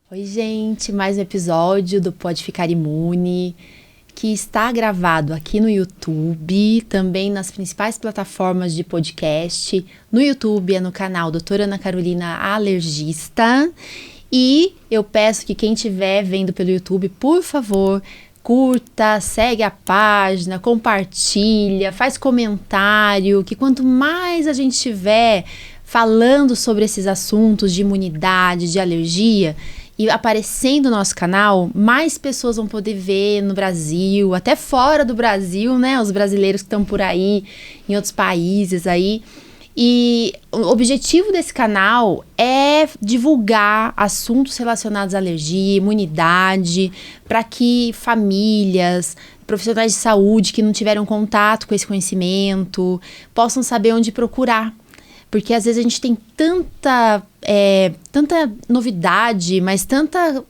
Oi, gente, mais um episódio do Pode Ficar Imune, que está gravado aqui no YouTube, também nas principais plataformas de podcast. No YouTube é no canal Doutora Ana Carolina Alergista. E eu peço que quem estiver vendo pelo YouTube, por favor, curta, segue a página, compartilha, faz comentário, que quanto mais a gente tiver falando sobre esses assuntos de imunidade, de alergia, e aparecendo no nosso canal, mais pessoas vão poder ver no Brasil, até fora do Brasil, né? Os brasileiros que estão por aí, em outros países aí. E o objetivo desse canal é divulgar assuntos relacionados à alergia, imunidade, para que famílias, profissionais de saúde que não tiveram contato com esse conhecimento, possam saber onde procurar. Porque às vezes a gente tem tanta novidade, mas tanta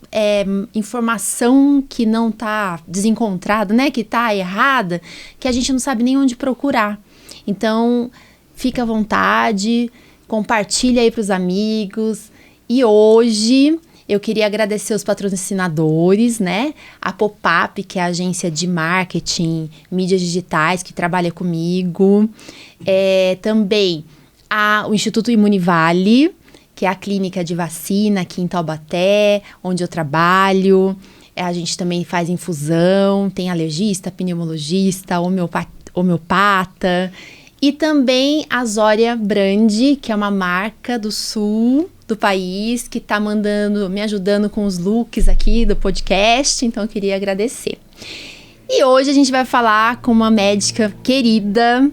informação que não está desencontrada, né? Que está errada, que a gente não sabe nem onde procurar. Então, fica à vontade, compartilha aí para os amigos. E hoje eu queria agradecer os patrocinadores, né? A Pop-Up, que é a agência de marketing, mídias digitais, que trabalha comigo. Também o Instituto Imunivale, que é a clínica de vacina aqui em Taubaté, onde eu trabalho. A gente também faz infusão, tem alergista, pneumologista, homeopata. E também a Zória Brand, que é uma marca do sul do país, que está me ajudando com os looks aqui do podcast. Então eu queria agradecer. E hoje a gente vai falar com uma médica querida,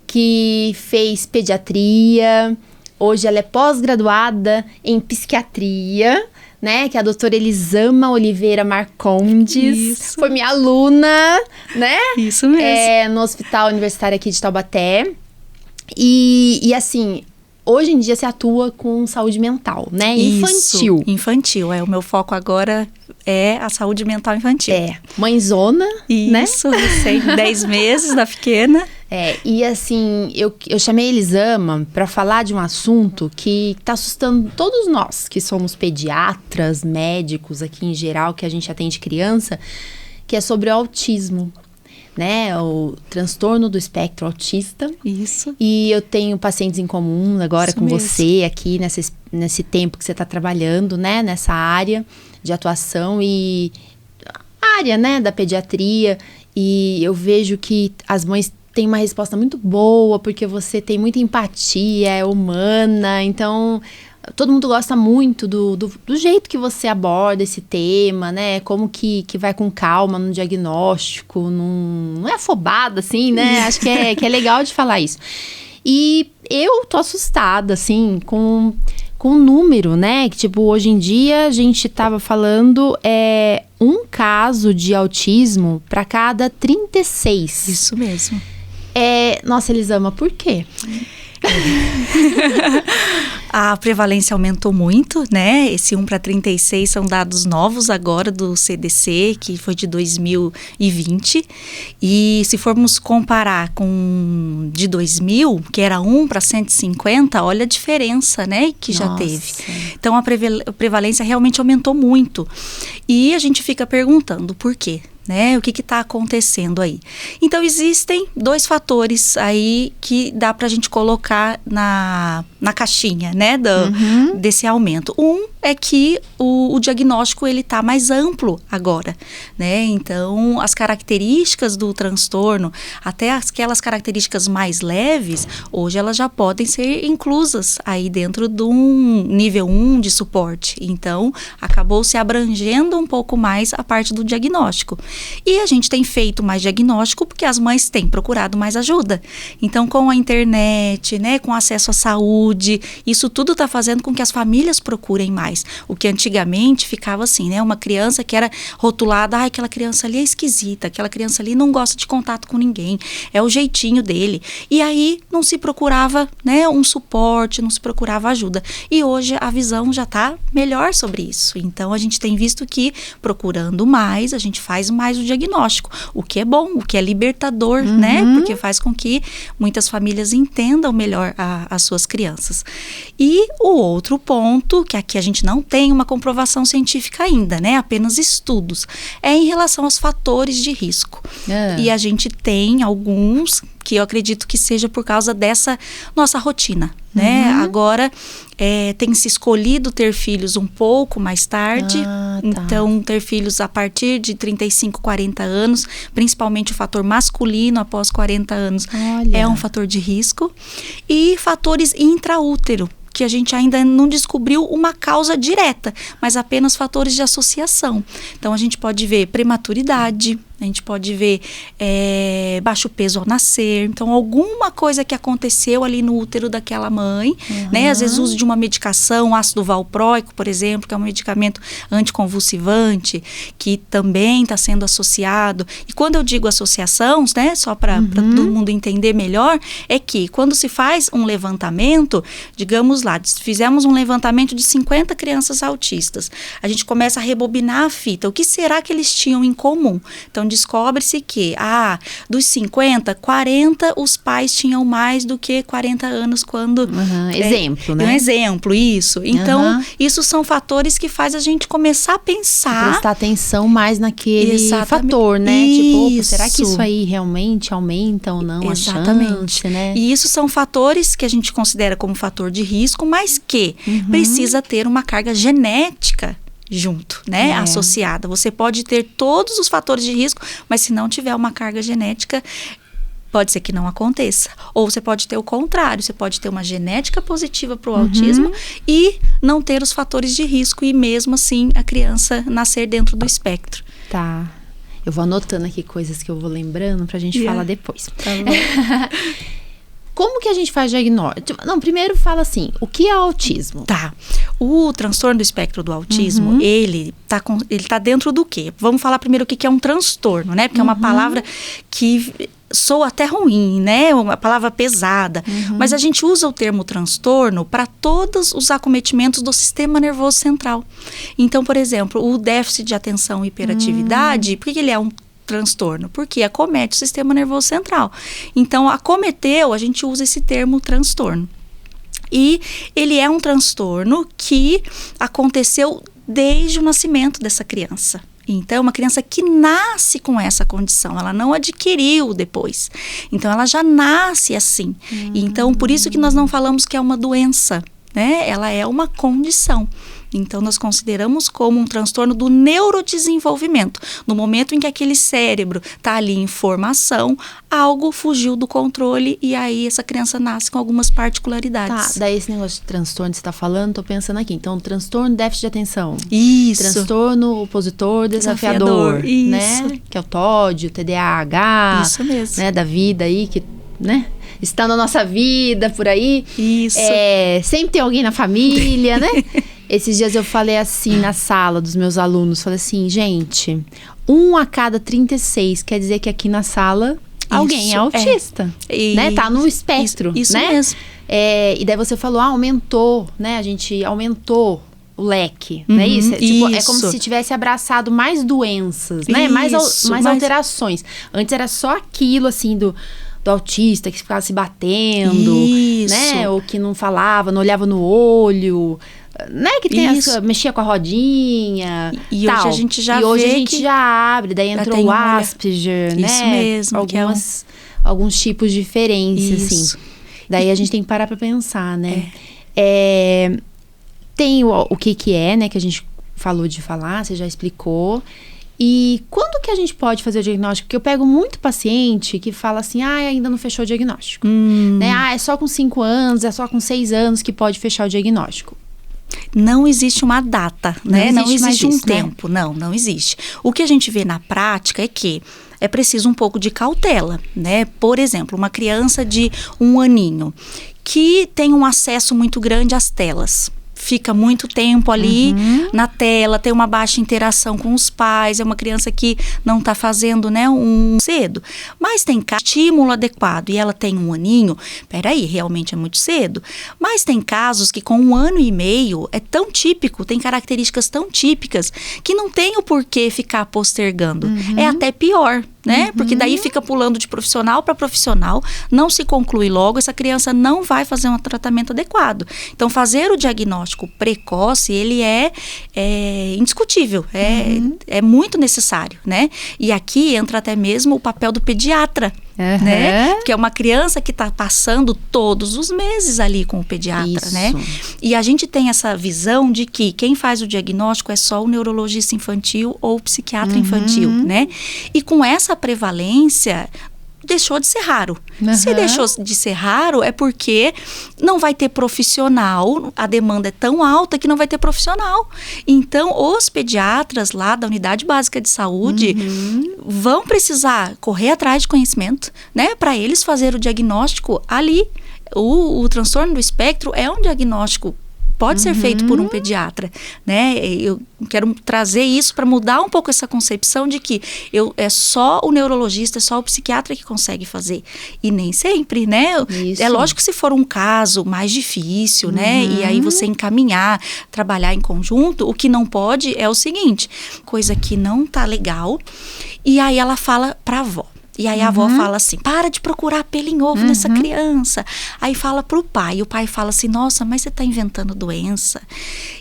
que fez pediatria. Hoje ela é pós-graduada em psiquiatria, né? Que é a doutora Elisama Oliveira Marcondes. Isso. Foi minha aluna, né? Isso mesmo. No Hospital Universitário aqui de Taubaté. E assim, hoje em dia você atua com saúde mental, né? Infantil. Isso, infantil. O meu foco agora é a saúde mental infantil. Mãezona, né? Isso, 10 meses da pequena. E assim, eu chamei a Elisama para falar de um assunto que está assustando todos nós, que somos pediatras, médicos aqui em geral, que a gente atende criança, que é sobre o autismo, né? O transtorno do espectro autista. Isso. E eu tenho pacientes em comum agora Isso com mesmo. você aqui, nesse tempo que você está trabalhando, né? Nessa área de atuação e área, né? Da pediatria. E eu vejo que as mães tem uma resposta muito boa, porque você tem muita empatia, é humana, então todo mundo gosta muito do jeito que você aborda esse tema, né? Como que vai com calma no diagnóstico, não é afobada, assim, né? Acho que é legal de falar isso. E eu tô assustada, assim, com o número, né? Que, tipo, hoje em dia a gente tava falando um caso de autismo para cada 36. Isso mesmo. Nossa, Elisama, por quê? A prevalência aumentou muito, né? Esse 1 para 36 são dados novos agora do CDC, que foi de 2020. E se formos comparar com de 2000, que era 1 para 150, olha a diferença, né? Que já teve. Então, a prevalência realmente aumentou muito. E a gente fica perguntando por quê? Né? O que está acontecendo aí? Então, existem 2 fatores aí que dá para a gente colocar na caixinha, né? Desse aumento. Um é que o diagnóstico ele está mais amplo agora, né? Então, as características do transtorno, até aquelas características mais leves, hoje elas já podem ser inclusas aí dentro de um nível 1 de suporte. Então, acabou se abrangendo um pouco mais a parte do diagnóstico. E a gente tem feito mais diagnóstico porque as mães têm procurado mais ajuda. Então, com a internet, né, com acesso à saúde, isso tudo está fazendo com que as famílias procurem mais. mais. O que antigamente ficava assim, né? Uma criança que era rotulada, aquela criança ali é esquisita, aquela criança ali não gosta de contato com ninguém, é o jeitinho dele. E aí não se procurava, né, um suporte, não se procurava ajuda. E hoje a visão já está melhor sobre isso. Então a gente tem visto que procurando mais, a gente faz mais o diagnóstico, o que é bom, o que é libertador, né? Porque faz com que muitas famílias entendam melhor as suas crianças. E o outro ponto, que aqui a gente não tem uma comprovação científica ainda, né? Apenas estudos, é em relação aos fatores de risco. E a gente tem alguns que eu acredito que seja por causa dessa nossa rotina, né? Agora tem se escolhido ter filhos um pouco mais tarde, então ter filhos a partir de 35, 40 anos, principalmente o fator masculino após 40 anos, é um fator de risco. E fatores intraútero, que a gente ainda não descobriu uma causa direta, mas apenas fatores de associação. Então, a gente pode ver prematuridade, a gente pode ver baixo peso ao nascer. Então, alguma coisa que aconteceu ali no útero daquela mãe, né? Às vezes, uso de uma medicação, ácido valproico, por exemplo, que é um medicamento anticonvulsivante, que também está sendo associado. E quando eu digo associações, né? Só para todo mundo entender melhor, é que quando se faz um levantamento, digamos lá, fizemos um levantamento de 50 crianças autistas. A gente começa a rebobinar a fita. O que será que eles tinham em comum? Então, descobre-se que, dos 50, 40 os pais tinham mais do que 40 anos quando... Exemplo, né? Um exemplo, isso. Então, isso são fatores que faz a gente começar a pensar... Prestar atenção mais naquele fator, né? Tipo, será que isso aí realmente aumenta ou não a chance, né? E isso são fatores que a gente considera como fator de risco, mas que precisa ter uma carga genética junto, né? Associada. Você pode ter todos os fatores de risco, mas se não tiver uma carga genética, pode ser que não aconteça. Ou você pode ter o contrário, você pode ter uma genética positiva para o autismo e não ter os fatores de risco e mesmo assim a criança nascer dentro do espectro. Tá. Eu vou anotando aqui coisas que eu vou lembrando pra gente falar depois. Tá bom. Como que a gente faz diagnóstico? Não, primeiro fala assim, o que é autismo? Tá. O transtorno do espectro do autismo, ele tá dentro do quê? Vamos falar primeiro o que é um transtorno, né? Porque é uma palavra que soa até ruim, né? Uma palavra pesada. Mas a gente usa o termo transtorno para todos os acometimentos do sistema nervoso central. Então, por exemplo, o déficit de atenção e hiperatividade, por que ele é um transtorno? Porque acomete o sistema nervoso central. Então, acometeu, a gente usa esse termo transtorno. E ele é um transtorno que aconteceu desde o nascimento dessa criança. Então, é uma criança que nasce com essa condição, ela não adquiriu depois. Então, ela já nasce assim. Então, por isso que nós não falamos que é uma doença, né? Ela é uma condição. Então, nós consideramos como um transtorno do neurodesenvolvimento. No momento em que aquele cérebro está ali em formação, algo fugiu do controle e aí essa criança nasce com algumas particularidades. Tá, daí esse negócio de transtorno que você está falando, tô pensando aqui. Então, transtorno déficit de atenção. Isso. Transtorno opositor desafiador, isso. Né? Que é o TOD, o TDAH. Isso mesmo. Né? Da vida aí, que, né? Está na nossa vida, por aí. Isso. Sempre tem alguém na família, né? Esses dias eu falei assim na sala dos meus alunos, falei assim, gente, 1 a cada 36 quer dizer que aqui na sala alguém é autista, né? Tá no espectro, isso né? Mesmo. E daí você falou, aumentou, né? A gente aumentou o leque, né? Isso, tipo, é como se tivesse abraçado mais doenças, né? Mais alterações. Antes era só aquilo, assim, do autista que ficava se batendo, né? Ou que não falava, não olhava no olho, né? Que tem mexia com a rodinha. E tal. Hoje a gente já hoje a gente já abre, daí entrou o Asperger, né? Isso mesmo. Alguns tipos diferentes, assim. Daí a gente tem que parar pra pensar, né? Tem o que é, né? Que a gente falou de falar, você já explicou. E quando que a gente pode fazer o diagnóstico? Porque eu pego muito paciente que fala assim, ainda não fechou o diagnóstico. Né? É só com 5 anos, é só com 6 anos que pode fechar o diagnóstico. Não existe uma data, né? Não existe um tempo. Né? Não existe. O que a gente vê na prática é que é preciso um pouco de cautela, né? Por exemplo, uma criança de 1 aninho que tem um acesso muito grande às telas. fica muito tempo ali na tela, tem uma baixa interação com os pais, é uma criança que não está fazendo, né, cedo. Mas tem estímulo adequado e ela tem 1 aninho, peraí, realmente é muito cedo. Mas tem casos que com 1 ano e meio é tão típico, tem características tão típicas que não tem o porquê ficar postergando. É até pior, né? Porque daí fica pulando de profissional para profissional, não se conclui logo, essa criança não vai fazer um tratamento adequado. Então, fazer o diagnóstico precoce, ele é indiscutível, é muito necessário, né? E aqui entra até mesmo o papel do pediatra, né? Que é uma criança que está passando todos os meses ali com o pediatra, né? E a gente tem essa visão de que quem faz o diagnóstico é só o neurologista infantil ou o psiquiatra infantil, né? E com essa prevalência, deixou de ser raro. Se deixou de ser raro, é porque não vai ter profissional, a demanda é tão alta que não vai ter profissional. Então, os pediatras lá da Unidade Básica de Saúde vão precisar correr atrás de conhecimento, né, para eles fazer o diagnóstico ali. O transtorno do espectro é um diagnóstico pode ser feito por um pediatra, né? Eu quero trazer isso para mudar um pouco essa concepção de que é só o neurologista, é só o psiquiatra que consegue fazer. E nem sempre, né? Isso. É lógico que se for um caso mais difícil, né? E aí você encaminhar, trabalhar em conjunto, o que não pode é o seguinte, coisa que não tá legal, e aí ela fala pra avó. E aí a avó fala assim, para de procurar pelo em ovo nessa criança. Aí fala pro pai, e o pai fala assim, nossa, mas você tá inventando doença.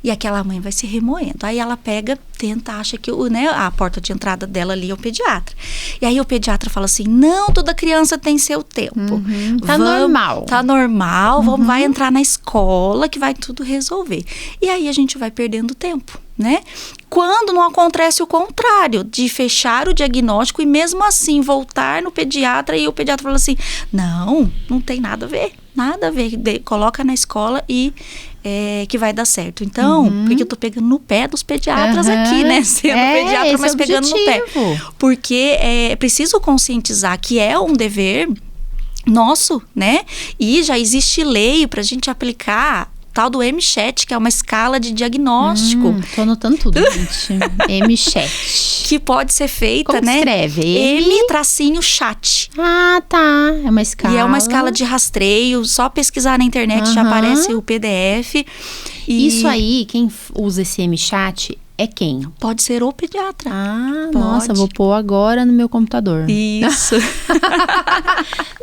E aquela mãe vai se remoendo. Aí ela pega, tenta, acha que a porta de entrada dela ali é o pediatra. E aí o pediatra fala assim, não, toda criança tem seu tempo. Tá normal. Tá normal, vai entrar na escola que vai tudo resolver. E aí a gente vai perdendo tempo, né? Quando não acontece o contrário, de fechar o diagnóstico e mesmo assim voltar no pediatra e o pediatra fala assim, não tem nada a ver, coloca na escola e que vai dar certo. Então, porque eu tô pegando no pé dos pediatras aqui, né? Sendo pediatra, mas pegando no pé. Porque é preciso conscientizar que é um dever nosso, né? E já existe lei pra gente aplicar tal do MCHAT, que é uma escala de diagnóstico. Tô anotando tudo, gente. MCHAT. Que pode ser feita, como né? Escreve? M-chat. Ah, tá. É uma escala. E é uma escala de rastreio. Só pesquisar na internet já aparece o PDF. Isso aí, quem usa esse MCHAT é quem? Pode ser o pediatra. Ah, nossa, vou pôr agora no meu computador. Isso.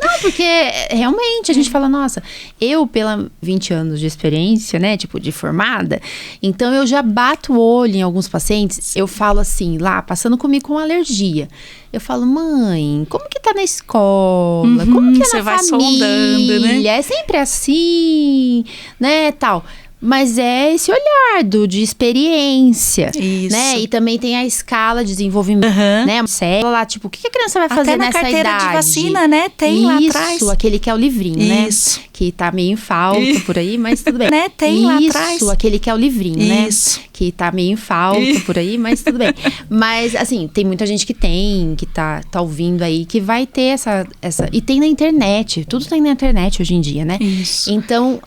Não, porque realmente a gente fala, nossa, eu pela 20 anos de experiência, né, tipo de formada, então eu já bato o olho em alguns pacientes, eu falo assim, lá, passando comigo com alergia. Eu falo, mãe, como que tá na escola? Como que é na vai família? Sondando, né? É sempre assim, né, tal. Mas é esse olhar de experiência, isso, né? E também tem a escala de desenvolvimento, né? Célula lá, tipo, o que a criança vai fazer nessa idade? Até na carteira de vacina, né? Tem lá atrás. Isso, aquele que é o livrinho, né? Que tá meio em falta por aí, mas tudo bem. Né? Tem lá atrás. Isso, aquele que é o livrinho, né? Que tá meio em falta por aí, mas tudo bem. Mas, assim, tem muita gente que tá ouvindo aí, que vai ter essa... E tem na internet, tudo tem na internet hoje em dia, né? Isso. Então,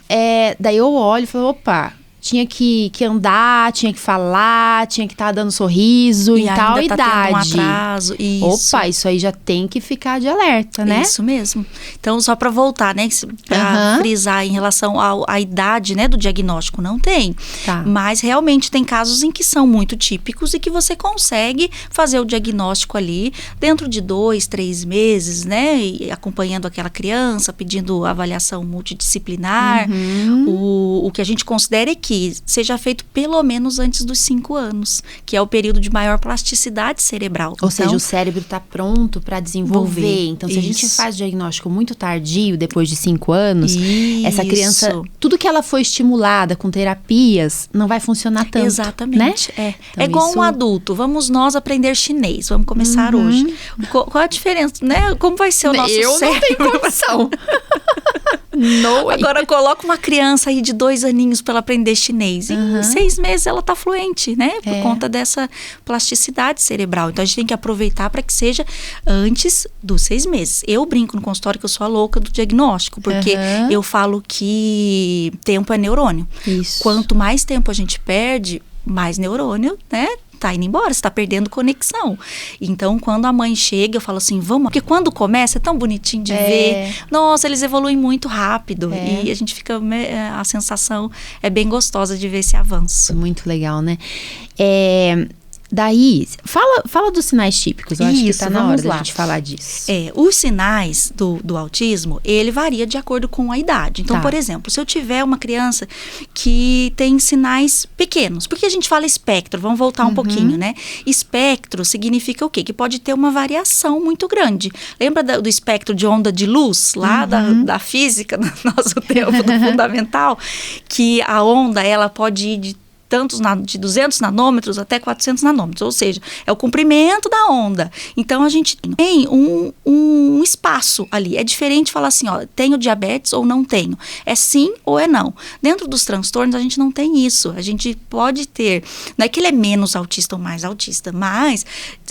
daí eu olho e falo, opa, tinha que andar, tinha que falar, tinha que estar dando sorriso em tal idade. Tendo um atraso, isso. Opa, isso aí já tem que ficar de alerta, né? Isso mesmo. Então, só para voltar, né, para frisar em relação à idade, né, do diagnóstico, não tem. Tá. Mas realmente tem casos em que são muito típicos e que você consegue fazer o diagnóstico ali dentro de 2, 3 meses, né, e acompanhando aquela criança, pedindo avaliação multidisciplinar. O que a gente considera é que seja feito pelo menos antes dos 5 anos, que é o período de maior plasticidade cerebral. Ou seja, o cérebro está pronto para desenvolver. Então, se a gente faz diagnóstico muito tardio, depois de 5 anos, essa criança, tudo que ela foi estimulada com terapias, não vai funcionar tanto. Exatamente. Né? Então, é igual um adulto. Vamos nós aprender chinês. Vamos começar hoje. Qual a diferença, né? Como vai ser o nosso cérebro? Eu não tenho condição. No way. Agora coloca uma criança aí de 2 aninhos para ela aprender chinês. Em 6 meses ela tá fluente, né? Por conta dessa plasticidade cerebral. Então a gente tem que aproveitar para que seja antes dos 6 meses. Eu brinco no consultório que eu sou a louca do diagnóstico, porque eu falo que tempo é neurônio. Isso. Quanto mais tempo a gente perde, mais neurônio, né? Tá indo embora, você tá perdendo conexão. Então, quando a mãe chega, eu falo assim, vamos. Porque quando começa, é tão bonitinho de ver. Nossa, eles evoluem muito rápido. E a gente fica, a sensação é bem gostosa de ver esse avanço. Muito legal, né? Daí, fala dos sinais típicos. Eu acho que tá na hora da gente falar disso. Os sinais do autismo, ele varia de acordo com a idade. Então, por exemplo, se eu tiver uma criança que tem sinais pequenos, porque a gente fala espectro, vamos voltar um pouquinho, né? Espectro significa o quê? Que pode ter uma variação muito grande. Lembra do espectro de onda de luz, lá da física, do nosso tempo, do fundamental? Que a onda, ela pode ir de 200 nanômetros até 400 nanômetros, ou seja, é o comprimento da onda. Então, a gente tem um espaço ali. É diferente falar assim, ó, tenho diabetes ou não tenho. É sim ou é não. Dentro dos transtornos, a gente não tem isso. A gente pode ter, não é que ele é menos autista ou mais autista, mas,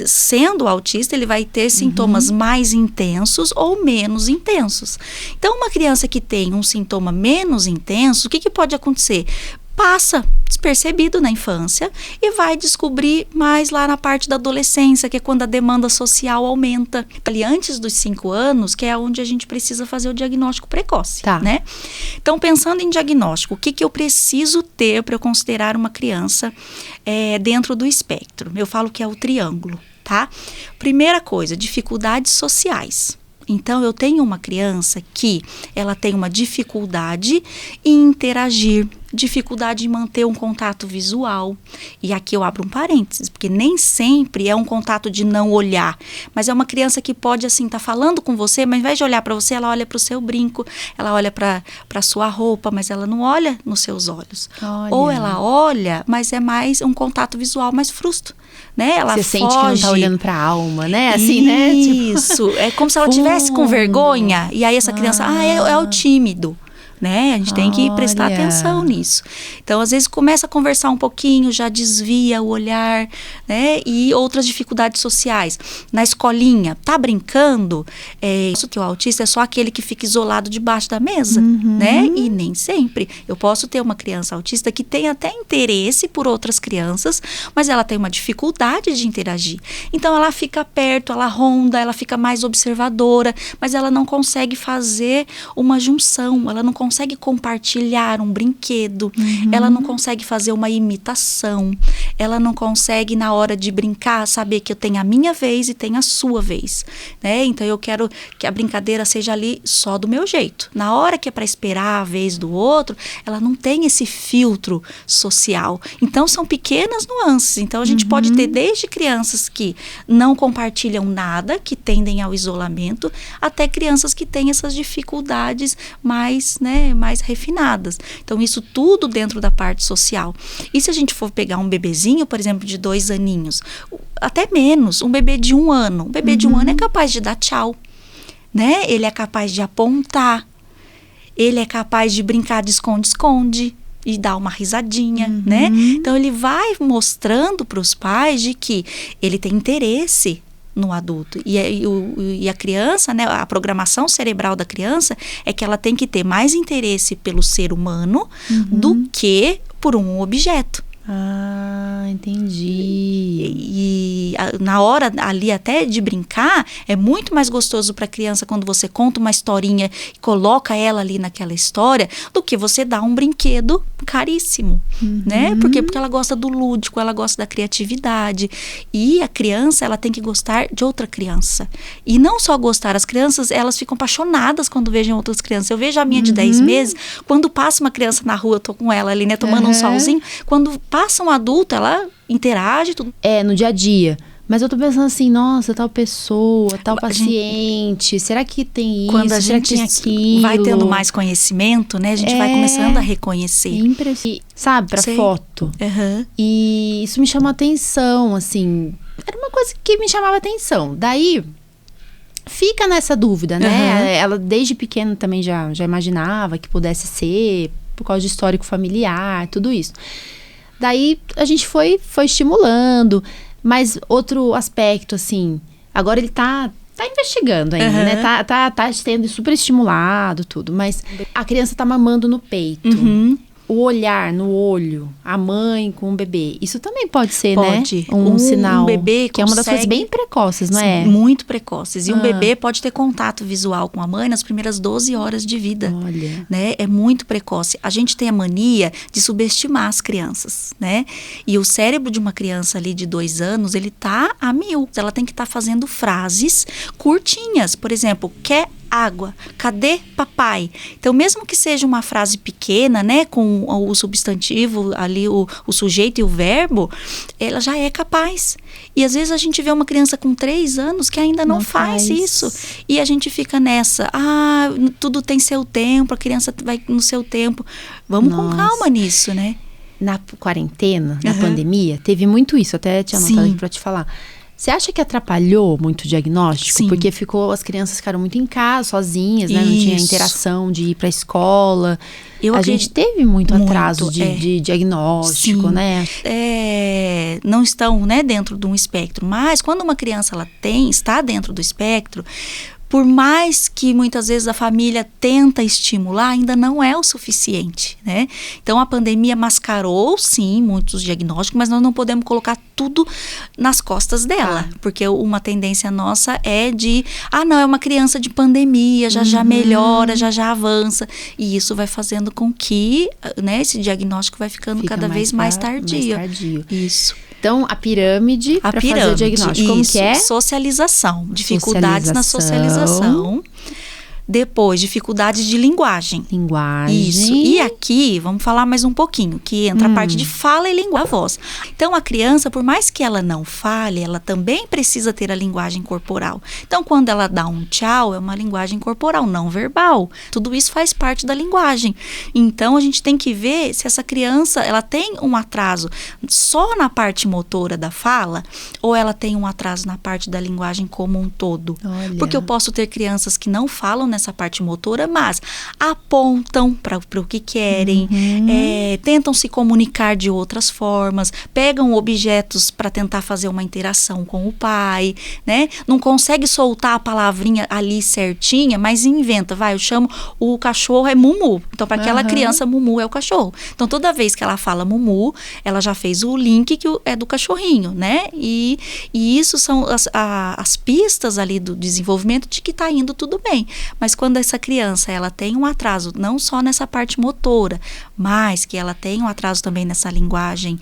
sendo autista, ele vai ter sintomas mais intensos ou menos intensos. Então, uma criança que tem um sintoma menos intenso, o que pode acontecer? Passa despercebido na infância e vai descobrir mais lá na parte da adolescência, que é quando a demanda social aumenta. Ali antes dos 5 anos, que é onde a gente precisa fazer o diagnóstico precoce, né? Então, pensando em diagnóstico, o que eu preciso ter para eu considerar uma criança dentro do espectro? Eu falo que é o triângulo, tá? Primeira coisa, dificuldades sociais. Então, eu tenho uma criança que ela tem uma dificuldade em interagir, dificuldade em manter um contato visual. E aqui eu abro um parênteses, porque nem sempre é um contato de não olhar, mas é uma criança que pode, assim, tá falando com você, mas ao invés de olhar para você, ela olha para o seu brinco, ela olha para sua roupa, mas ela não olha nos seus olhos. Ou ela olha, mas é mais um contato visual mais frustro, né? Ela Você foge. sente que não tá olhando pra alma, né? Assim, né? Isso, é como se ela tivesse com vergonha, e aí essa criança, é o tímido. Né? A gente tem que prestar atenção nisso. Então, às vezes, começa a conversar um pouquinho, já desvia o olhar, né? E outras dificuldades sociais. Na escolinha, tá brincando? Isso que o autista é só aquele que fica isolado debaixo da mesa, né? E nem sempre. Eu posso ter uma criança autista que tem até interesse por outras crianças, mas ela tem uma dificuldade de interagir. Então, ela fica perto, ela ronda, ela fica mais observadora, mas ela não consegue fazer uma junção, ela não consegue compartilhar um brinquedo, ela não consegue fazer uma imitação, ela não consegue, na hora de brincar, saber que eu tenho a minha vez e tenho a sua vez, né? Então, eu quero que a brincadeira seja ali só do meu jeito. Na hora que é para esperar a vez do outro, ela não tem esse filtro social. Então, são pequenas nuances. Então, a gente pode ter desde crianças que não compartilham nada, que tendem ao isolamento, até crianças que têm essas dificuldades mais, né, mais refinadas. Então, isso tudo dentro da parte social. E se a gente for pegar um bebezinho, por exemplo, de 2 aninhos, até menos, um bebê de 1 ano. Um bebê de 1 ano é capaz de dar tchau, né? Ele é capaz de apontar, ele é capaz de brincar de esconde-esconde e dar uma risadinha, né? Então, ele vai mostrando para os pais de que ele tem interesse no adulto. E a criança, né, a programação cerebral da criança é que ela tem que ter mais interesse pelo ser humano do que por um objeto. Entendi. E na hora ali até de brincar, é muito mais gostoso para a criança quando você conta uma historinha e coloca ela ali naquela história, do que você dar um brinquedo caríssimo, né? Porque ela gosta do lúdico, ela gosta da criatividade. E a criança, ela tem que gostar de outra criança. E não só gostar, as crianças, elas ficam apaixonadas quando vejam outras crianças. Eu vejo a minha de 10 meses, quando passa uma criança na rua, eu tô com ela ali, né, tomando um solzinho, quando passa um adulto, ela interage, tudo. No dia a dia. Mas eu tô pensando assim, nossa, tal pessoa, tal paciente, será que tem isso? Quando a será gente que tem aquilo? vai tendo mais conhecimento, né? A gente vai começando a reconhecer. Sabe, pra foto. E isso me chamou a atenção, assim. Era uma coisa que me chamava a atenção. Daí, fica nessa dúvida, né? Ela desde pequena também já imaginava que pudesse ser, por causa de histórico familiar, tudo isso. Daí a gente foi estimulando, mas outro aspecto, assim, agora ele tá investigando ainda, né? Tá sendo super estimulado, tudo, mas a criança tá mamando no peito. O olhar no olho, a mãe com o bebê, isso também pode ser, pode, né? Um sinal, um bebê que é uma das coisas bem precoces, não é? Muito precoces. E um bebê pode ter contato visual com a mãe nas primeiras 12 horas de vida. Olha. Né? É muito precoce. A gente tem a mania de subestimar as crianças, né? E o cérebro de uma criança ali de 2 anos, ele tá a 1000. Ela tem que estar fazendo frases curtinhas. Por exemplo, quer água, cadê papai? Então, mesmo que seja uma frase pequena, né, com o substantivo ali, o sujeito e o verbo, ela já é capaz. E às vezes a gente vê uma criança com 3 anos que ainda não faz isso. E a gente fica nessa, tudo tem seu tempo, a criança vai no seu tempo. Vamos com calma nisso, né? Na quarentena, na pandemia, teve muito isso, até tinha anotado aqui pra te falar. Você acha que atrapalhou muito o diagnóstico? Sim. Porque as crianças ficaram muito em casa, sozinhas, né? Não tinha interação de ir pra escola. A gente teve muito atraso de diagnóstico, né? Não estão, né, dentro de um espectro. Mas quando uma criança está dentro do espectro, por mais que muitas vezes a família tenta estimular, ainda não é o suficiente, né? Então, a pandemia mascarou, sim, muitos diagnósticos, mas nós não podemos colocar tudo nas costas dela. Porque uma tendência nossa é de, não, é uma criança de pandemia, já melhora, já avança. E isso vai fazendo com que, né, esse diagnóstico vai ficando cada vez mais tardio. Isso. Então, a pirâmide para fazer o diagnóstico, como que é? Socialização, dificuldades na socialização. Depois, dificuldades de linguagem. Isso. E aqui, vamos falar mais um pouquinho, que entra a parte de fala e língua, a voz. Então, a criança, por mais que ela não fale, ela também precisa ter a linguagem corporal. Então, quando ela dá um tchau, é uma linguagem corporal, não verbal. Tudo isso faz parte da linguagem. Então, a gente tem que ver se essa criança, ela tem um atraso só na parte motora da fala, ou ela tem um atraso na parte da linguagem como um todo. Olha. Porque eu posso ter crianças que não falam nessa parte motora, mas apontam para o que querem, tentam se comunicar de outras formas, pegam objetos para tentar fazer uma interação com o pai, né? Não consegue soltar a palavrinha ali certinha, mas inventa, eu chamo o cachorro é Mumu. Então, para aquela criança, Mumu é o cachorro. Então, toda vez que ela fala Mumu, ela já fez o link que é do cachorrinho, né? E isso são as pistas ali do desenvolvimento de que está indo tudo bem. Mas quando essa criança, ela tem um atraso, não só nessa parte motora, mas que ela tem um atraso também nessa linguagem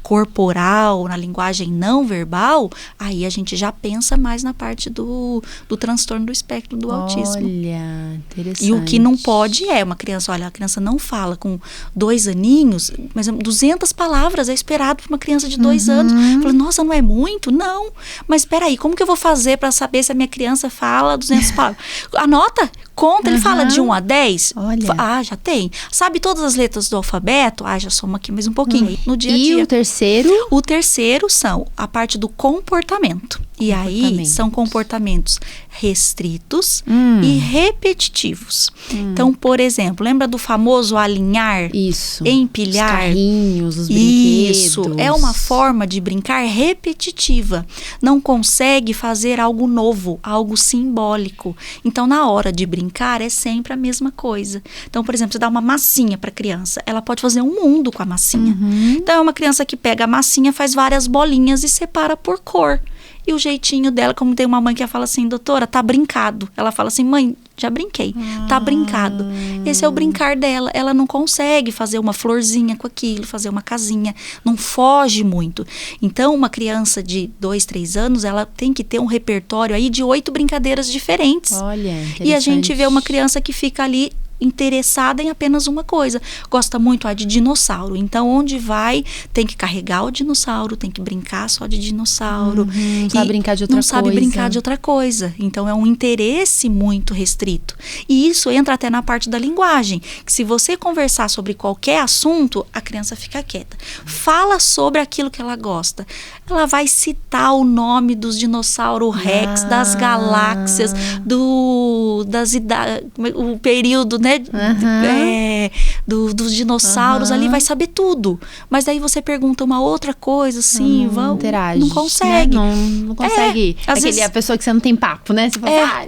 corporal, na linguagem não verbal, aí a gente já pensa mais na parte do transtorno do espectro do autismo. Olha, interessante. E o que não pode a criança não fala com 2 aninhos, mas 200 palavras é esperado para uma criança de 2 anos. Fala, nossa, não é muito? Não. Mas espera aí, como que eu vou fazer para saber se a minha criança fala 200 palavras? Anota, conta, ele fala de 1 a 10. Olha. Já tem. Sabe todas as letras do alfabeto? Já soma aqui mais um pouquinho. No dia a dia. E o terceiro? O terceiro são a parte do comportamento. E aí são comportamentos restritos e repetitivos. Então, por exemplo, lembra do famoso alinhar? Isso. Empilhar? Os carrinhos, os brinquedos. Isso. É uma forma de brincar repetitiva. Não consegue fazer algo novo, algo simbólico. Então, na hora de brincar, é sempre a mesma coisa. Então, por exemplo, você dá uma massinha para a criança, ela pode fazer um mundo com a massinha. Então, é uma criança que pega a massinha, faz várias bolinhas e separa por cor. E o jeitinho dela, como tem uma mãe que fala assim, doutora, tá brincado. Ela fala assim, mãe, já brinquei, tá brincado. Esse é o brincar dela. Ela não consegue fazer uma florzinha com aquilo, fazer uma casinha, não foge muito. Então, uma criança de 2, 3 anos, ela tem que ter um repertório aí de 8 brincadeiras diferentes. Olha, interessante. E a gente vê uma criança que fica ali interessada em apenas uma coisa. Gosta muito de dinossauro. Então, onde vai, tem que carregar o dinossauro, tem que brincar só de dinossauro. Não sabe brincar de outra coisa. Não sabe brincar de outra coisa. Então, é um interesse muito restrito. E isso entra até na parte da linguagem. Que se você conversar sobre qualquer assunto, a criança fica quieta. Fala sobre aquilo que ela gosta. Ela vai citar o nome dos dinossauros Rex, das galáxias, o período, né, dos dinossauros, ali vai saber tudo. Mas daí você pergunta uma outra coisa, assim, interage, não consegue. Né? Não consegue. Às vezes, a pessoa que você não tem papo, né? Você fala,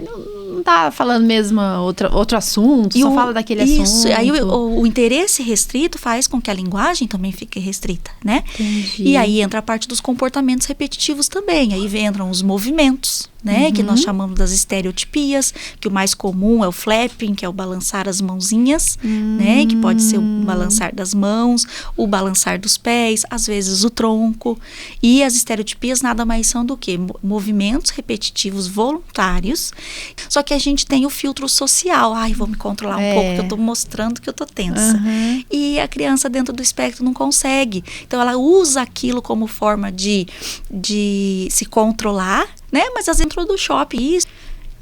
não tá falando mesmo outro assunto, só fala daquele assunto. Aí o interesse restrito faz com que a linguagem também fique restrita, né? Entendi. E aí entra a parte dos comportamentos repetitivos também. Aí entram os movimentos, né? Que nós chamamos das estereotipias, que o mais comum é o flapping, que é o balançar as mãozinhas, né? Que pode ser o balançar das mãos, o balançar dos pés, às vezes o tronco. E as estereotipias nada mais são do que movimentos repetitivos voluntários. Só que a gente tem o filtro social. Ai, vou me controlar um pouco, que eu tô mostrando que eu tô tensa. E a criança dentro do espectro não consegue. Então, ela usa aquilo como forma de se controlar, né? Mas às vezes dentro do shopping, isso,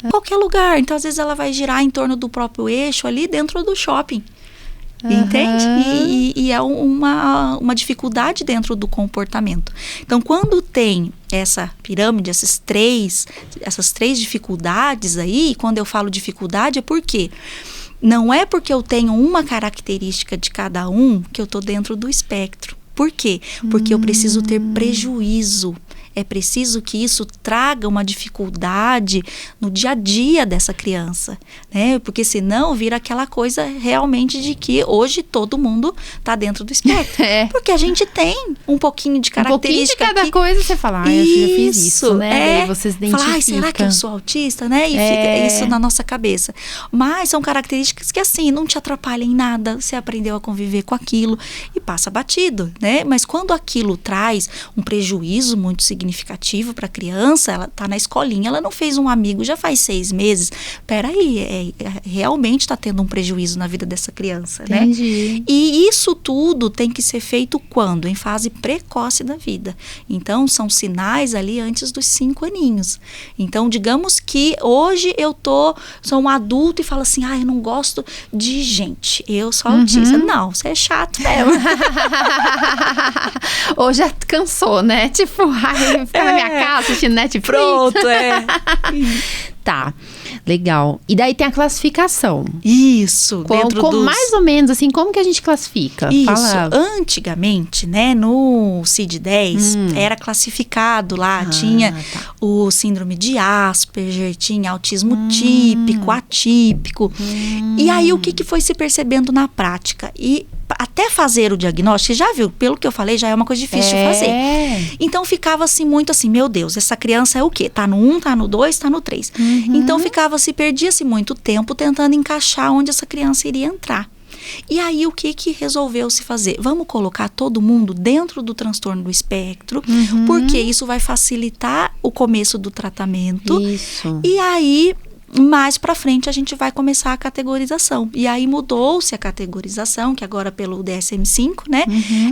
em qualquer lugar. Então, às vezes ela vai girar em torno do próprio eixo ali dentro do shopping. Entende? E é uma dificuldade dentro do comportamento. Então, quando tem essa pirâmide, essas três dificuldades aí, quando eu falo dificuldade, é porque não é porque eu tenho uma característica de cada um que eu estou dentro do espectro. Por quê? Porque eu preciso ter prejuízo. É preciso que isso traga uma dificuldade no dia a dia dessa criança, né? Porque senão vira aquela coisa realmente de que hoje todo mundo está dentro do espectro. Porque a gente tem um pouquinho de característica. Um pouquinho de cada coisa você fala, eu já fiz isso, né? Daí vocês identificam. Fala, será que eu sou autista, né? E fica isso na nossa cabeça. Mas são características que assim, não te atrapalham em nada, você aprendeu a conviver com aquilo e passa batido, né? Mas quando aquilo traz um prejuízo muito significativo para a criança, ela está na escolinha, ela não fez um amigo já faz 6 meses. Peraí, realmente está tendo um prejuízo na vida dessa criança, Entendi. né? E isso tudo tem que ser feito quando? Em fase precoce da vida. Então, são sinais ali antes dos 5 aninhos. Então, digamos que hoje sou um adulto e falo assim, eu não gosto de gente, eu sou autista. Não, você é chato mesmo. Ou já cansou, né? Tipo, ficar na minha casa assistindo Netflix. Pronto, Tá, legal. E daí tem a classificação. Isso. Mais ou menos assim, como que a gente classifica? Isso. Fala. Antigamente, né, no CID-10, era classificado lá, tinha o síndrome de Asperger, tinha autismo típico, atípico. E aí, o que foi se percebendo na prática? E até fazer o diagnóstico, você já viu, pelo que eu falei, já é uma coisa difícil de fazer. Então, ficava assim, muito assim, meu Deus, essa criança é o quê? Tá no 1, tá no 2, tá no 3. Então, perdia-se muito tempo tentando encaixar onde essa criança iria entrar. E aí, o que resolveu se fazer? Vamos colocar todo mundo dentro do transtorno do espectro, porque isso vai facilitar o começo do tratamento. Isso. E aí, mais pra frente, a gente vai começar a categorização. E aí, mudou-se a categorização, que agora pelo DSM-5, né?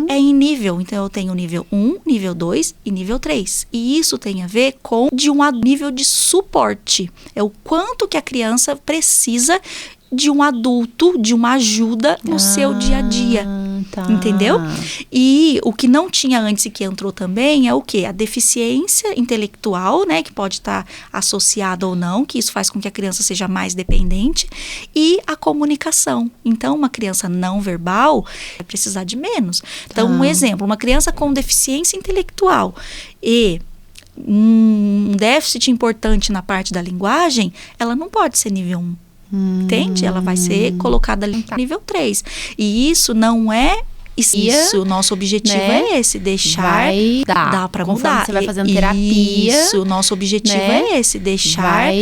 É em nível. Então, eu tenho nível 1, nível 2 e nível 3. E isso tem a ver com nível de suporte. É o quanto que a criança precisa de um adulto, de uma ajuda no seu dia a dia. Entendeu? E o que não tinha antes e que entrou também é o quê? A deficiência intelectual, né? Que pode estar associada ou não, que isso faz com que a criança seja mais dependente. E a comunicação. Então, uma criança não verbal vai precisar de menos. Então, um exemplo, uma criança com deficiência intelectual e um déficit importante na parte da linguagem, ela não pode ser nível 1. Entende? Ela vai ser colocada ali no nível 3. E isso não é isso. O nosso objetivo é esse, deixar dá para mudar. Você vai fazendo terapia. Isso, o nosso objetivo é esse, deixar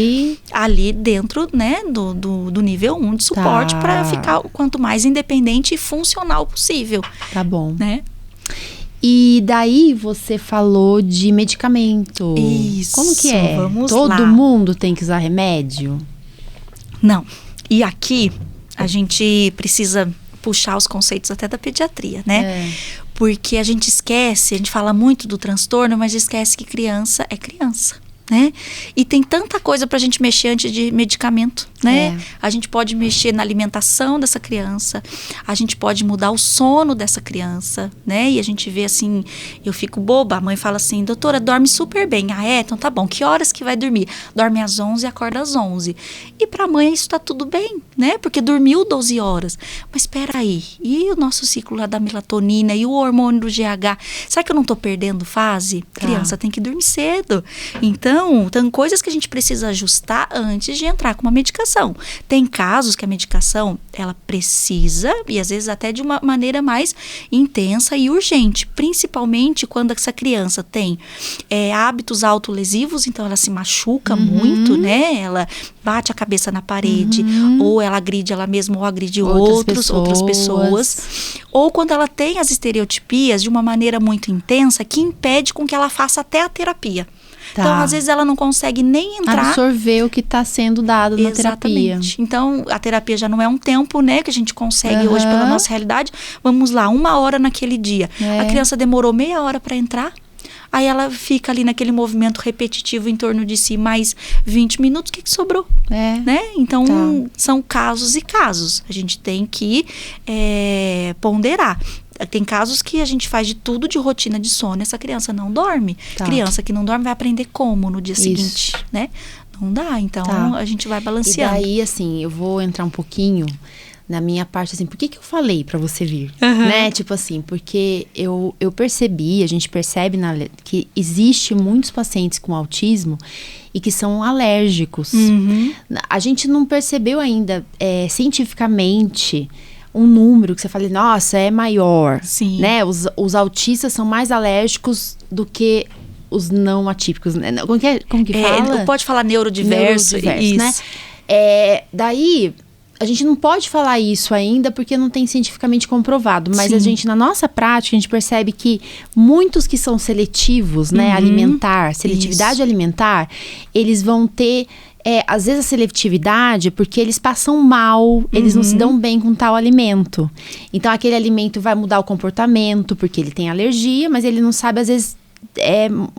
ali dentro, né, do nível 1 de suporte para ficar o quanto mais independente e funcional possível. Tá bom. Né? E daí você falou de medicamento. Isso. Como que é? Vamos Todo lá. mundo tem que usar remédio? Não. E aqui a gente precisa puxar os conceitos até da pediatria, né? Porque a gente esquece, a gente fala muito do transtorno, mas esquece que criança é criança, né? E tem tanta coisa pra gente mexer antes de medicamento, né? A gente pode mexer na alimentação dessa criança, a gente pode mudar o sono dessa criança, né? E a gente vê assim, eu fico boba, a mãe fala assim, doutora, dorme super bem. Ah, então tá bom, que horas que vai dormir? Dorme às 11 e acorda às 11. E pra mãe isso tá tudo bem, né? Porque dormiu 12 horas. Mas espera aí, e o nosso ciclo lá da melatonina e o hormônio do GH? Será que eu não tô perdendo fase? Criança tem que dormir cedo. Então, tem coisas que a gente precisa ajustar antes de entrar com uma medicação. Tem casos que a medicação, ela precisa, e às vezes até de uma maneira mais intensa e urgente, principalmente quando essa criança tem hábitos autolesivos, então ela se machuca muito, né? Ela bate a cabeça na parede, ou ela agride ela mesma, ou agride outras pessoas. Ou quando ela tem as estereotipias de uma maneira muito intensa, que impede com que ela faça até a terapia. Então, às vezes, ela não consegue nem entrar... absorver o que está sendo dado na terapia. Exatamente. Então, a terapia já não é um tempo, né? Que a gente consegue hoje pela nossa realidade. Vamos lá, 1 hora naquele dia. A criança demorou meia hora para entrar. Aí ela fica ali naquele movimento repetitivo em torno de si mais 20 minutos. O que sobrou? Né? Então, são casos e casos. A gente tem que ponderar. Tem casos que a gente faz de tudo de rotina de sono, essa criança não dorme. Criança que não dorme vai aprender como no dia seguinte, né? Não dá, então a gente vai balanceando. E daí, assim, eu vou entrar um pouquinho na minha parte, assim, por que eu falei pra você vir? Né? Tipo assim, porque eu percebi, a gente percebe que existe muitos pacientes com autismo e que são alérgicos. A gente não percebeu ainda cientificamente um número que você fala, nossa, é maior. Sim. Né? Os autistas são mais alérgicos do que os não atípicos. Né? Como que fala? Pode falar neurodiverso, isso. Né? Daí, a gente não pode falar isso ainda porque não tem cientificamente comprovado. Mas a gente, na nossa prática, a gente percebe que muitos que são seletivos, né, alimentar, seletividade alimentar, eles vão ter... às vezes a seletividade, porque eles passam mal, eles não se dão bem com tal alimento. Então, aquele alimento vai mudar o comportamento, porque ele tem alergia, mas ele não sabe, às vezes,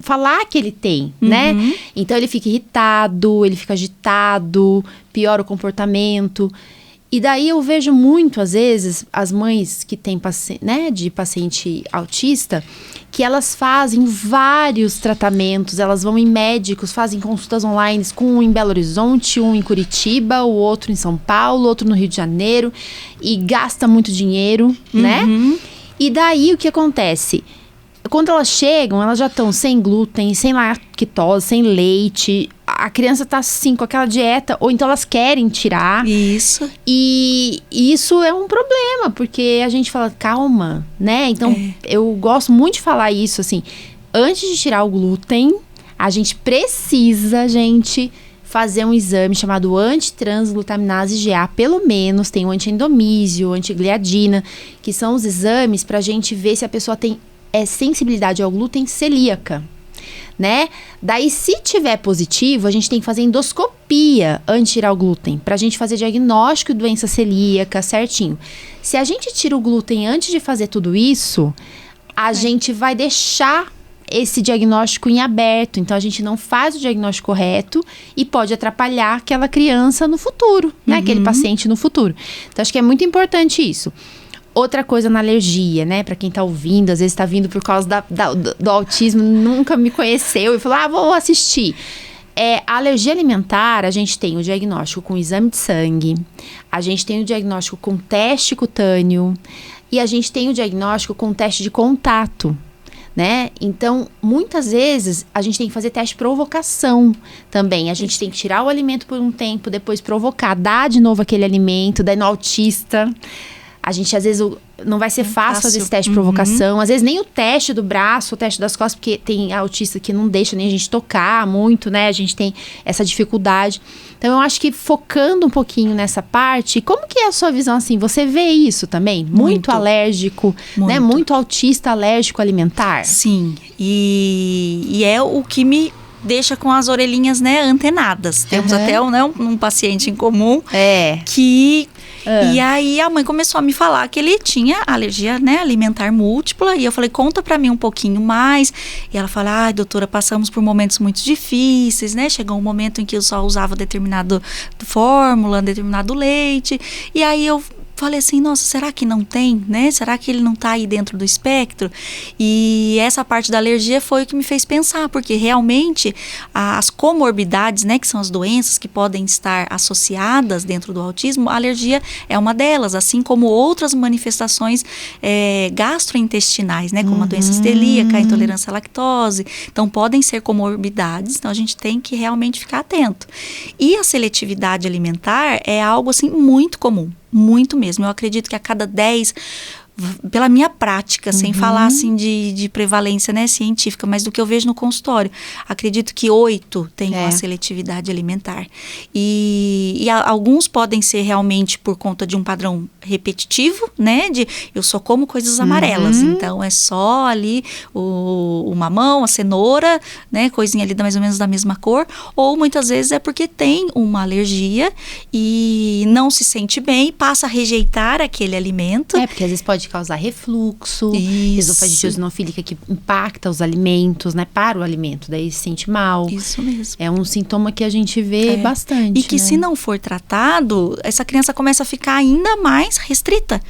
falar que ele tem, né? Então, ele fica irritado, ele fica agitado, piora o comportamento. E daí eu vejo muito, às vezes, as mães que têm de paciente autista, que elas fazem vários tratamentos, elas vão em médicos, fazem consultas online com um em Belo Horizonte, um em Curitiba, o outro em São Paulo, outro no Rio de Janeiro, e gasta muito dinheiro, né? E daí o que acontece? Quando elas chegam, elas já estão sem glúten, sem lactose, sem leite. A criança tá assim, com aquela dieta, ou então elas querem tirar. Isso. E isso é um problema, porque a gente fala, calma, né? Então, eu gosto muito de falar isso, assim. Antes de tirar o glúten, a gente precisa, fazer um exame chamado antitransglutaminase GA, pelo menos. Tem o antiendomísio, antigliadina, que são os exames pra gente ver se a pessoa tem sensibilidade ao glúten celíaca, né? Daí, se tiver positivo, a gente tem que fazer endoscopia antes de tirar o glúten, pra gente fazer diagnóstico de doença celíaca certinho. Se a gente tira o glúten antes de fazer tudo isso, a gente vai deixar esse diagnóstico em aberto. Então, a gente não faz o diagnóstico correto e pode atrapalhar aquela criança no futuro, né? Aquele paciente no futuro. Então, acho que é muito importante isso. Outra coisa na alergia, né? Pra quem tá ouvindo, às vezes tá vindo por causa do autismo, nunca me conheceu e falou, vou assistir. A alergia alimentar, a gente tem o diagnóstico com exame de sangue, a gente tem o diagnóstico com teste cutâneo e a gente tem o diagnóstico com teste de contato, né? Então, muitas vezes, a gente tem que fazer teste de provocação também. A gente tem que tirar o alimento por um tempo, depois provocar, dar de novo aquele alimento, daí no autista... A gente, às vezes, não vai ser fácil fazer esse teste de provocação. Às vezes, nem o teste do braço, o teste das costas, porque tem autista que não deixa nem a gente tocar muito, né? A gente tem essa dificuldade. Então, eu acho que focando um pouquinho nessa parte, como que é a sua visão, assim? Você vê isso também? Muito alérgico, né? Muito autista alérgico alimentar? Sim. E é o que me deixa com as orelhinhas, né, antenadas. Temos até um paciente em comum que E aí a mãe começou a me falar que ele tinha alergia, né, alimentar múltipla. E eu falei, conta pra mim um pouquinho mais. E ela falou, ai, doutora, passamos por momentos muito difíceis, né? Chegou um momento em que eu só usava determinada fórmula, determinado leite. E aí eu falei assim, nossa, será que não tem, né? Será que ele não tá aí dentro do espectro? E essa parte da alergia foi o que me fez pensar, porque realmente as comorbidades, né, que são as doenças que podem estar associadas dentro do autismo, a alergia é uma delas, assim como outras manifestações gastrointestinais, né, como a doença celíaca, a intolerância à lactose. Então, podem ser comorbidades, então a gente tem que realmente ficar atento. E a seletividade alimentar é algo, assim, muito comum. Muito mesmo. Eu acredito que a cada 10, pela minha prática, sem falar assim de prevalência, né, científica, mas do que eu vejo no consultório, acredito que 8 têm uma seletividade alimentar. E alguns podem ser realmente por conta de um padrão repetitivo, né, de eu só como coisas amarelas, então é só ali o mamão, a cenoura, né, coisinha ali mais ou menos da mesma cor, ou muitas vezes é porque tem uma alergia e não se sente bem, passa a rejeitar aquele alimento. Porque às vezes pode causar refluxo, esofagite eosinofílica que impacta os alimentos, né, para o alimento, daí se sente mal. Isso mesmo. É um sintoma que a gente vê bastante. E que se não for tratado, essa criança começa a ficar ainda mais restrita.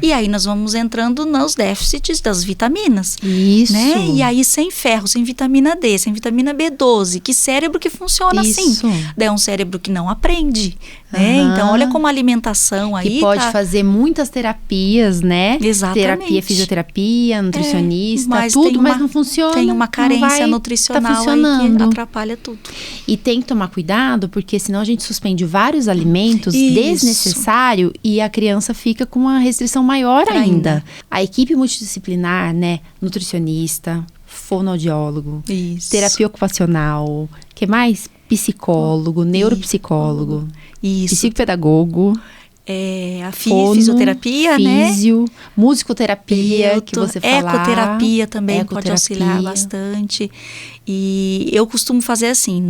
E aí nós vamos entrando nos déficits das vitaminas. Isso. Né? E aí sem ferro, sem vitamina D, sem vitamina B12, que cérebro que funciona assim? É um cérebro que não aprende. Né? Então, olha como a alimentação aí que pode fazer muitas terapias, né? Exatamente. Terapia, fisioterapia, nutricionista, mas tudo, mas não funciona. Tem uma carência nutricional aí que atrapalha tudo. E tem que tomar cuidado, porque senão a gente suspende vários alimentos desnecessário e a criança fica com uma restrição maior ainda. A equipe multidisciplinar, né? Nutricionista, fonoaudiólogo, terapia ocupacional, que mais? Psicólogo, neuropsicólogo, psicopedagogo, a fisioterapia, físio, né? Musicoterapia, que você fala. Ecoterapia também pode auxiliar bastante. E eu costumo fazer assim,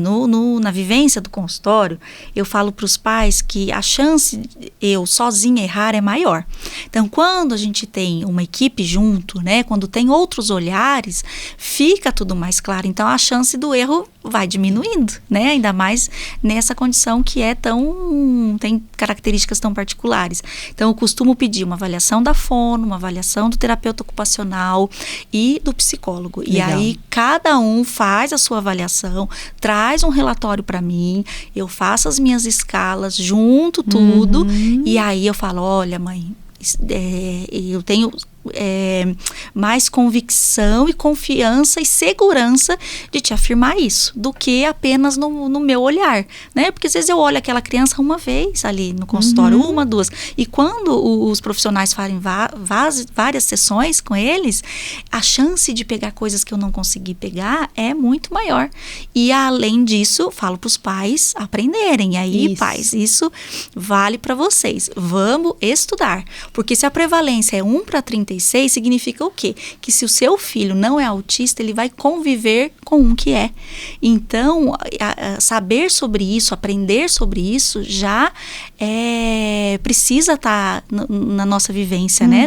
na vivência do consultório, eu falo para os pais que a chance de eu sozinha errar é maior. Então, quando a gente tem uma equipe junto, né, quando tem outros olhares, fica tudo mais claro. Então, a chance do erro vai diminuindo, né, ainda mais nessa condição que tem características tão particulares. Então, eu costumo pedir uma avaliação da fono, uma avaliação do terapeuta ocupacional e do psicólogo. Legal. E aí, cada um faz a sua avaliação, traz um relatório para mim, eu faço as minhas escalas, junto tudo, e aí eu falo, olha, mãe, eu tenho mais convicção e confiança e segurança de te afirmar isso, do que apenas no meu olhar, né? Porque às vezes eu olho aquela criança uma vez ali no consultório, uma, duas, e quando os profissionais fazem várias sessões com eles, a chance de pegar coisas que eu não consegui pegar é muito maior. E além disso, falo para os pais aprenderem. E aí, pais, isso vale para vocês. Vamos estudar. Porque se a prevalência é 1/36, significa o quê? Que se o seu filho não é autista, ele vai conviver com um que é. Então, saber sobre isso, aprender sobre isso, já precisa estar na nossa vivência, né?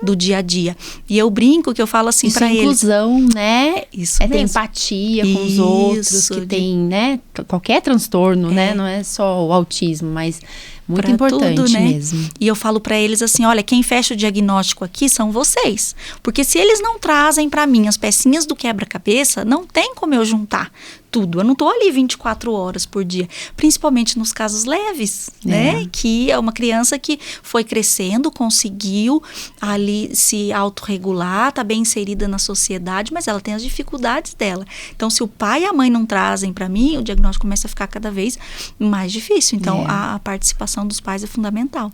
Do dia a dia. E eu brinco que eu falo assim para eles. Inclusão, né? Isso mesmo. Ter empatia com os outros que tem, né? Qualquer transtorno, né? Não é só o autismo, mas muito pra importante tudo, né? mesmo. E eu falo para eles assim, olha, quem fecha o diagnóstico aqui são vocês. Porque se eles não trazem para mim as pecinhas do quebra-cabeça, não tem como eu juntar tudo. Eu não estou ali 24 horas por dia. Principalmente nos casos leves, né? Que é uma criança que foi crescendo, conseguiu ali se autorregular, tá bem inserida na sociedade, mas ela tem as dificuldades dela. Então, se o pai e a mãe não trazem para mim, o diagnóstico começa a ficar cada vez mais difícil. Então, a participação dos pais é fundamental.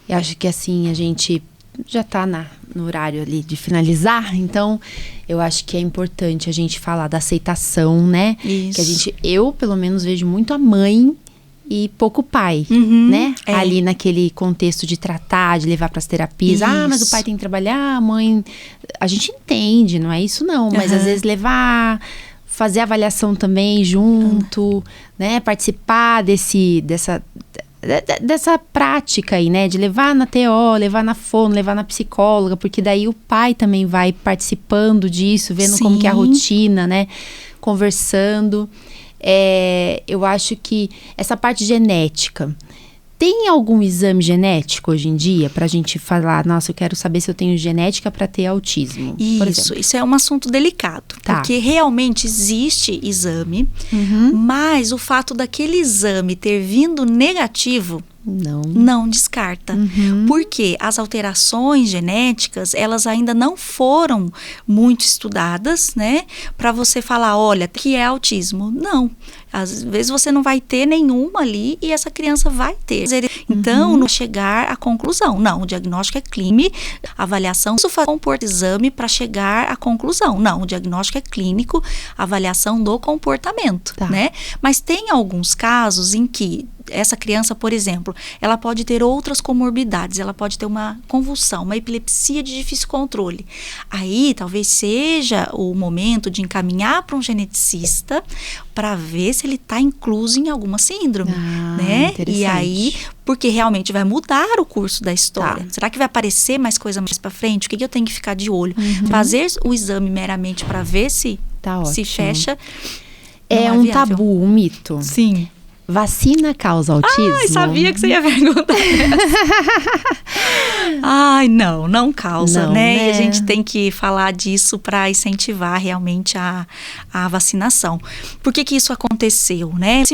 Eu acho que assim, a gente já está no horário ali de finalizar, então eu acho que é importante a gente falar da aceitação, né? Isso. Que eu pelo menos vejo muito a mãe e pouco o pai, né? Ali naquele contexto de tratar, de levar para as terapias. Isso. Mas o pai tem que trabalhar, a mãe... A gente entende, não é isso não, mas às vezes levar... Fazer avaliação também junto, né? Participar dessa prática aí, né? De levar na TO, levar na fono, levar na psicóloga, porque daí o pai também vai participando disso, vendo como que é a rotina, né? Conversando. Eu acho que essa parte genética... Tem algum exame genético hoje em dia pra gente falar, nossa, eu quero saber se eu tenho genética pra ter autismo? Isso é um assunto delicado. Tá. Porque realmente existe exame, mas o fato daquele exame ter vindo negativo não descarta. Porque as alterações genéticas, elas ainda não foram muito estudadas, né? Para você falar, olha, que é autismo. Não. Às vezes você não vai ter nenhuma ali e essa criança vai ter. Então, não chegar à conclusão. Não, o diagnóstico é clínico, avaliação, isso faz comportamento exame para chegar à conclusão. Não, o diagnóstico é clínico, avaliação do comportamento, né? Mas tem alguns casos em que essa criança, por exemplo, ela pode ter outras comorbidades, ela pode ter uma convulsão, uma epilepsia de difícil controle. Aí, talvez seja o momento de encaminhar para um geneticista para ver se ele está incluso em alguma síndrome, né? E aí, porque realmente vai mudar o curso da história. Será que vai aparecer mais coisa mais para frente? O que eu tenho que ficar de olho? Fazer o exame meramente para ver se fecha. É um tabu, um mito. Sim. Vacina causa autismo? Ai, sabia que você ia perguntar Ai, não causa, né? E a gente tem que falar disso para incentivar realmente a vacinação. Por que isso aconteceu, né?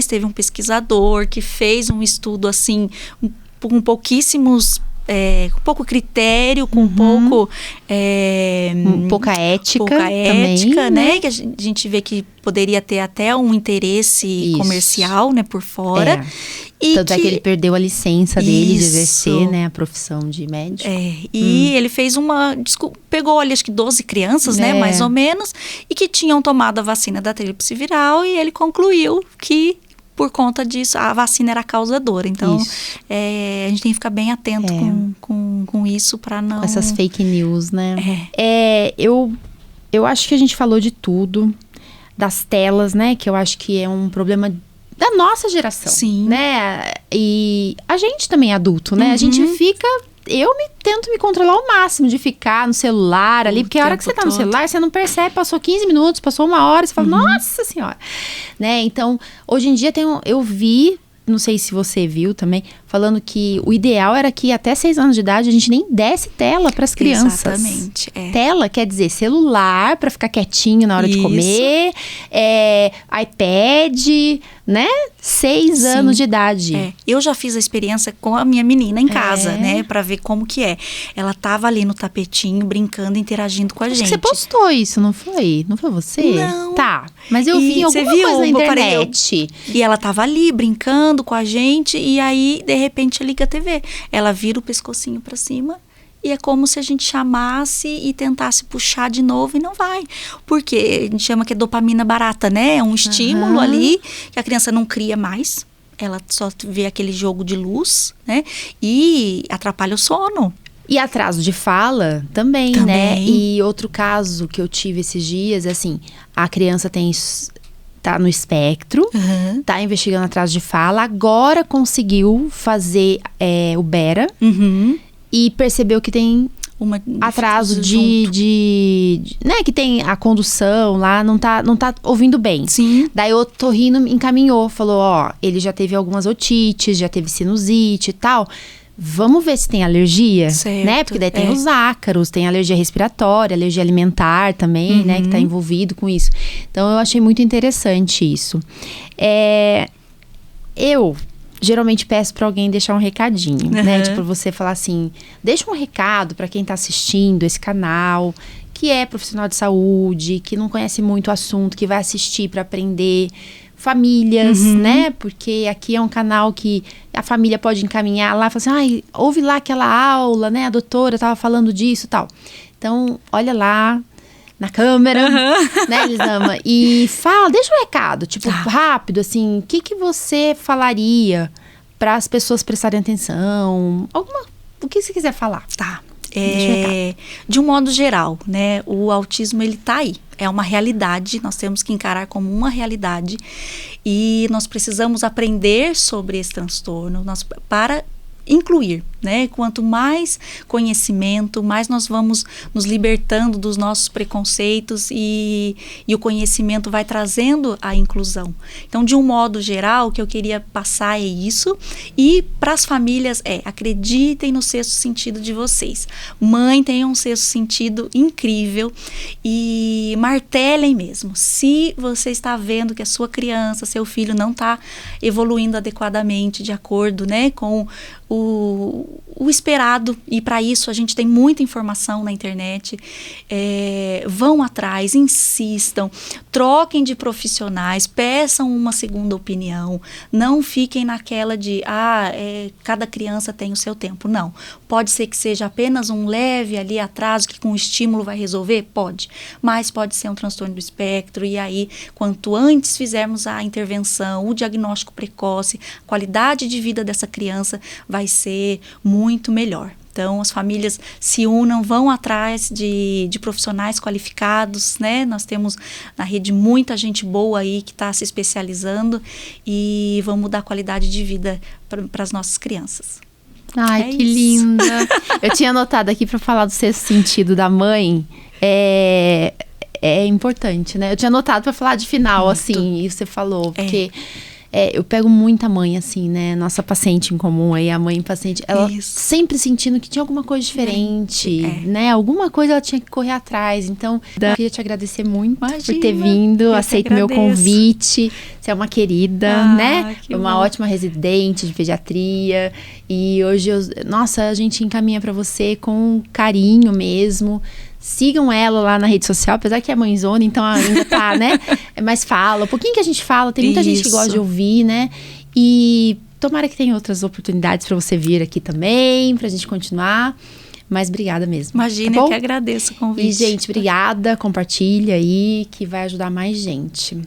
Teve um pesquisador que fez um estudo assim, com pouquíssimos... com pouco critério, com pouca ética também, né? Que a gente vê que poderia ter até um interesse comercial, né, por fora. E tanto é que ele perdeu a licença dele de exercer, né, a profissão de médico. E ele fez pegou ali acho que 12 crianças, né, mais ou menos, e que tinham tomado a vacina da tríplice viral, e ele concluiu que por conta disso, a vacina era causadora. Então, a gente tem que ficar bem atento com isso para não... Com essas fake news, né? Eu acho que a gente falou de tudo. Das telas, né? Que eu acho que é um problema da nossa geração. Sim. Né? E a gente também é adulto, né? A gente fica... tento me controlar ao máximo de ficar no celular ali, porque a hora que você tá no celular, você não percebe, passou 15 minutos, passou 1 hora, você fala, nossa senhora, né? Então, hoje em dia eu vi, não sei se você viu também, falando que o ideal era que até 6 anos de idade a gente nem desse tela para as crianças. Exatamente. Tela quer dizer celular para ficar quietinho na hora de comer, iPad, né? 6 anos de idade. Eu já fiz a experiência com a minha menina em casa, né? Pra ver como que é. Ela tava ali no tapetinho, brincando, interagindo com a gente. Você postou isso, não foi? Não foi você? Não. Tá, mas eu vi alguma coisa na internet. E ela tava ali, brincando com a gente, e aí, de repente, liga a TV. Ela vira o pescocinho pra cima. E é como se a gente chamasse e tentasse puxar de novo e não vai. Porque a gente chama que é dopamina barata, né? É um estímulo ali que a criança não cria mais. Ela só vê aquele jogo de luz, né? E atrapalha o sono. E atraso de fala também, né? E outro caso que eu tive esses dias, assim, a criança tá no espectro, tá investigando atraso de fala, agora conseguiu fazer o Bera, e percebeu que tem atraso né, que tem a condução lá, não tá ouvindo bem. Sim. Daí o otorrino encaminhou, falou, ele já teve algumas otites, já teve sinusite e tal. Vamos ver se tem alergia, né? Porque daí tem os ácaros, tem alergia respiratória, alergia alimentar também, né? Que tá envolvido com isso. Então, eu achei muito interessante isso. Eu geralmente peço pra alguém deixar um recadinho, né? Tipo, você falar assim, deixa um recado pra quem tá assistindo esse canal, que é profissional de saúde, que não conhece muito o assunto, que vai assistir pra aprender... Famílias, né? Porque aqui é um canal que a família pode encaminhar lá, falar assim, ouve lá aquela aula, né? A doutora tava falando disso e tal. Então, olha lá na câmera, né, Elisama? E fala, deixa um recado, tipo, rápido, assim, o que você falaria para as pessoas prestarem atenção? O que você quiser falar. Tá. De um modo geral, né, o autismo ele tá aí, é uma realidade, nós temos que encarar como uma realidade e nós precisamos aprender sobre esse transtorno para incluir, né? Quanto mais conhecimento, mais nós vamos nos libertando dos nossos preconceitos e o conhecimento vai trazendo a inclusão. Então, de um modo geral, o que eu queria passar é isso. E para as famílias acreditem no sexto sentido de vocês. Mãe, tenham um sexto sentido incrível e martelem mesmo. Se você está vendo que a sua criança, seu filho não está evoluindo adequadamente de acordo, né, com o esperado, e para isso a gente tem muita informação na internet, vão atrás, insistam, troquem de profissionais, peçam uma segunda opinião, não fiquem naquela de, cada criança tem o seu tempo, não, pode ser que seja apenas um leve ali atraso que com estímulo vai resolver, pode, mas pode ser um transtorno do espectro, e aí quanto antes fizermos a intervenção, o diagnóstico precoce, a qualidade de vida dessa criança vai ser muito melhor. Então, as famílias se unam, vão atrás de profissionais qualificados, né? Nós temos na rede muita gente boa aí que está se especializando e vão mudar a qualidade de vida para as nossas crianças. Ai, que linda! Eu tinha anotado aqui para falar do sexto sentido da mãe. É importante, né? Eu tinha anotado para falar de final, muito. Assim, e você falou, porque... eu pego muita mãe, assim, né? Nossa paciente em comum aí, a mãe paciente, ela sempre sentindo que tinha alguma coisa diferente, né? Alguma coisa ela tinha que correr atrás. Então, eu queria te agradecer muito por ter vindo, aceito meu convite. Você é uma querida, né? Uma ótima residente de pediatria. E hoje, a gente encaminha pra você com carinho mesmo. Sigam ela lá na rede social, apesar que é mãezona, então ainda tá, né? Mas fala, um pouquinho que a gente fala, tem muita gente que gosta de ouvir, né? E tomara que tenha outras oportunidades para você vir aqui também, pra gente continuar. Mas obrigada mesmo. Imagina, eu que agradeço o convite. E, gente, obrigada, compartilha aí, que vai ajudar mais gente.